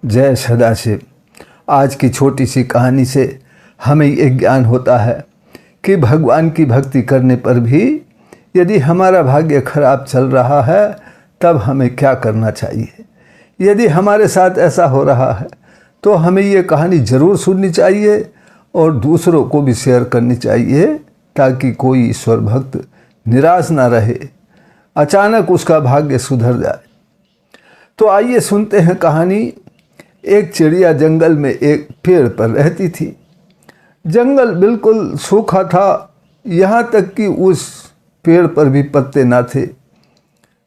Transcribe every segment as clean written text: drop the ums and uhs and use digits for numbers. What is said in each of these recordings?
जय सदाशिव। आज की छोटी सी कहानी से हमें ये ज्ञान होता है कि भगवान की भक्ति करने पर भी यदि हमारा भाग्य खराब चल रहा है तब हमें क्या करना चाहिए। यदि हमारे साथ ऐसा हो रहा है तो हमें ये कहानी ज़रूर सुननी चाहिए और दूसरों को भी शेयर करनी चाहिए ताकि कोई ईश्वर भक्त निराश ना रहे, अचानक उसका भाग्य सुधर जाए। तो आइए सुनते हैं कहानी। एक चिड़िया जंगल में एक पेड़ पर रहती थी। जंगल बिल्कुल सूखा था, यहाँ तक कि उस पेड़ पर भी पत्ते ना थे।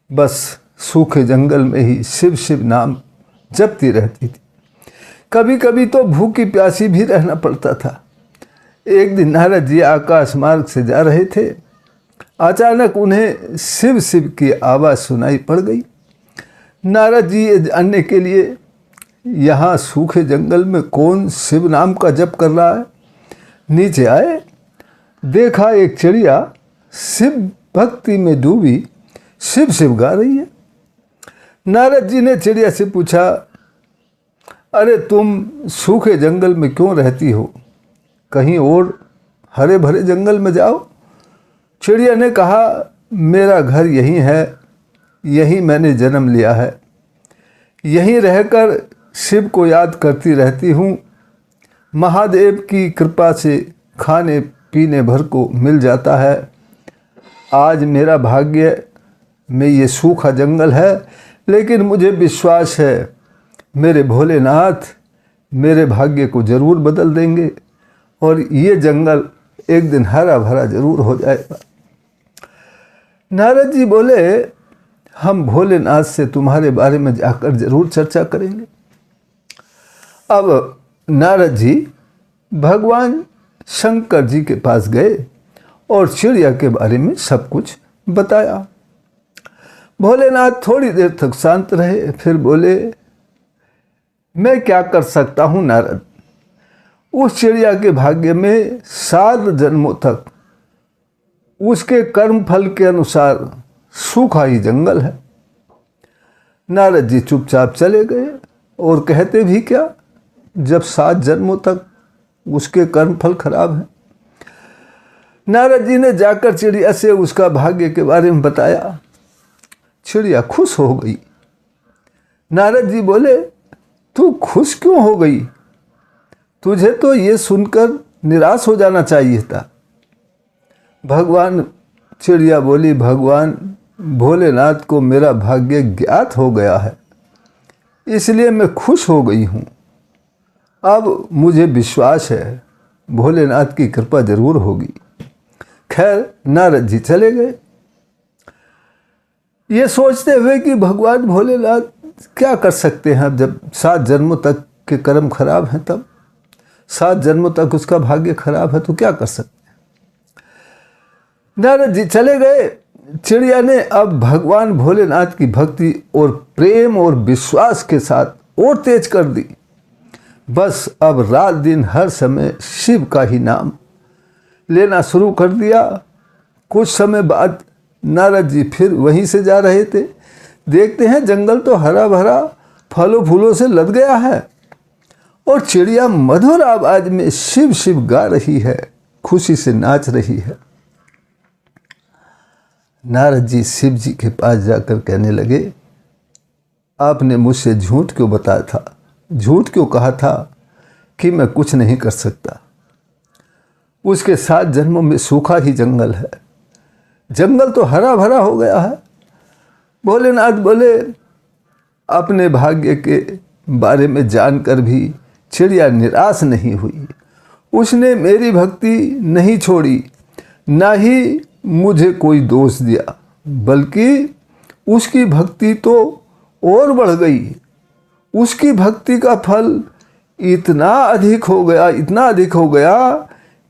बस सूखे जंगल में ही शिव शिव नाम जपती रहती थी। कभी कभी तो भूखी प्यासी भी रहना पड़ता था। एक दिन नारद जी आकाश मार्ग से जा रहे थे। अचानक उन्हें शिव शिव की आवाज़ सुनाई पड़ गई। नारद जी ये जानने के लिए यहाँ सूखे जंगल में कौन शिव नाम का जप कर रहा है, नीचे आए। देखा एक चिड़िया शिव भक्ति में डूबी शिव शिव गा रही है। नारद जी ने चिड़िया से पूछा, अरे तुम सूखे जंगल में क्यों रहती हो, कहीं और हरे भरे जंगल में जाओ। चिड़िया ने कहा, मेरा घर यहीं है, यहीं मैंने जन्म लिया है, यहीं रहकर शिव को याद करती रहती हूँ। महादेव की कृपा से खाने पीने भर को मिल जाता है। आज मेरा भाग्य में ये सूखा जंगल है, लेकिन मुझे विश्वास है मेरे भोलेनाथ मेरे भाग्य को ज़रूर बदल देंगे और ये जंगल एक दिन हरा भरा ज़रूर हो जाएगा। नारद जी बोले, हम भोलेनाथ से तुम्हारे बारे में जाकर ज़रूर चर्चा करेंगे। अब नारद जी भगवान शंकर जी के पास गए और चिड़िया के बारे में सब कुछ बताया। भोलेनाथ थोड़ी देर तक शांत रहे, फिर बोले, मैं क्या कर सकता हूँ नारद। उस चिड़िया के भाग्य में 7 जन्मों तक उसके कर्म फल के अनुसार सूखा ही जंगल है। नारद जी चुपचाप चले गए और कहते भी क्या, जब 7 जन्मों तक उसके कर्म फल खराब हैं। नारद जी ने जाकर चिड़िया से उसका भाग्य के बारे में बताया। चिड़िया खुश हो गई। नारद जी बोले, तू खुश क्यों हो गई, तुझे तो ये सुनकर निराश हो जाना चाहिए था। चिड़िया बोली, भगवान भोलेनाथ को मेरा भाग्य ज्ञात हो गया है, इसलिए मैं खुश हो गई हूँ। अब मुझे विश्वास है भोलेनाथ की कृपा जरूर होगी। खैर नारद जी चले गए, ये सोचते हुए कि भगवान भोलेनाथ क्या कर सकते हैं। अब जब 7 जन्मों तक के कर्म खराब हैं, तब 7 जन्मों तक उसका भाग्य खराब है तो क्या कर सकते हैं। नारद जी चले गए। चिड़िया ने अब भगवान भोलेनाथ की भक्ति और प्रेम और विश्वास के साथ और तेज कर दी। बस अब रात दिन हर समय शिव का ही नाम लेना शुरू कर दिया। कुछ समय बाद नारद जी फिर वहीं से जा रहे थे। देखते हैं जंगल तो हरा भरा फलों फूलों से लद गया है और चिड़िया मधुर आवाज में शिव शिव गा रही है, खुशी से नाच रही है। नारद जी शिव जी के पास जाकर कहने लगे, आपने मुझसे झूठ क्यों बताया था, झूठ क्यों कहा था कि मैं कुछ नहीं कर सकता। उसके 7 जन्मों में सूखा ही जंगल है, जंगल तो हरा भरा हो गया है। भोलेनाथ बोले, अपने भाग्य के बारे में जानकर भी चिड़िया निराश नहीं हुई। उसने मेरी भक्ति नहीं छोड़ी, ना ही मुझे कोई दोष दिया, बल्कि उसकी भक्ति तो और बढ़ गई। उसकी भक्ति का फल इतना अधिक हो गया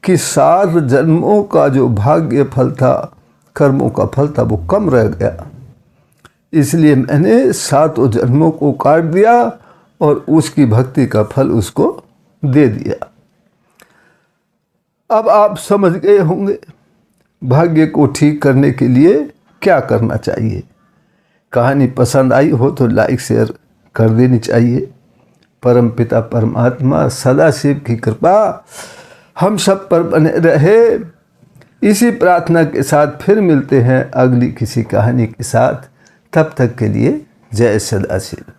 कि 7 जन्मों का जो भाग्य फल था, कर्मों का फल था, वो कम रह गया। इसलिए मैंने 7 जन्मों को काट दिया और उसकी भक्ति का फल उसको दे दिया। अब आप समझ गए होंगे भाग्य को ठीक करने के लिए क्या करना चाहिए। कहानी पसंद आई हो तो लाइक शेयर कर देनी चाहिए। परमपिता परमात्मा सदाशिव की कृपा हम सब पर बने रहे। इसी प्रार्थना के साथ फिर मिलते हैं अगली किसी कहानी के साथ। तब तक के लिए जय सदाशिव।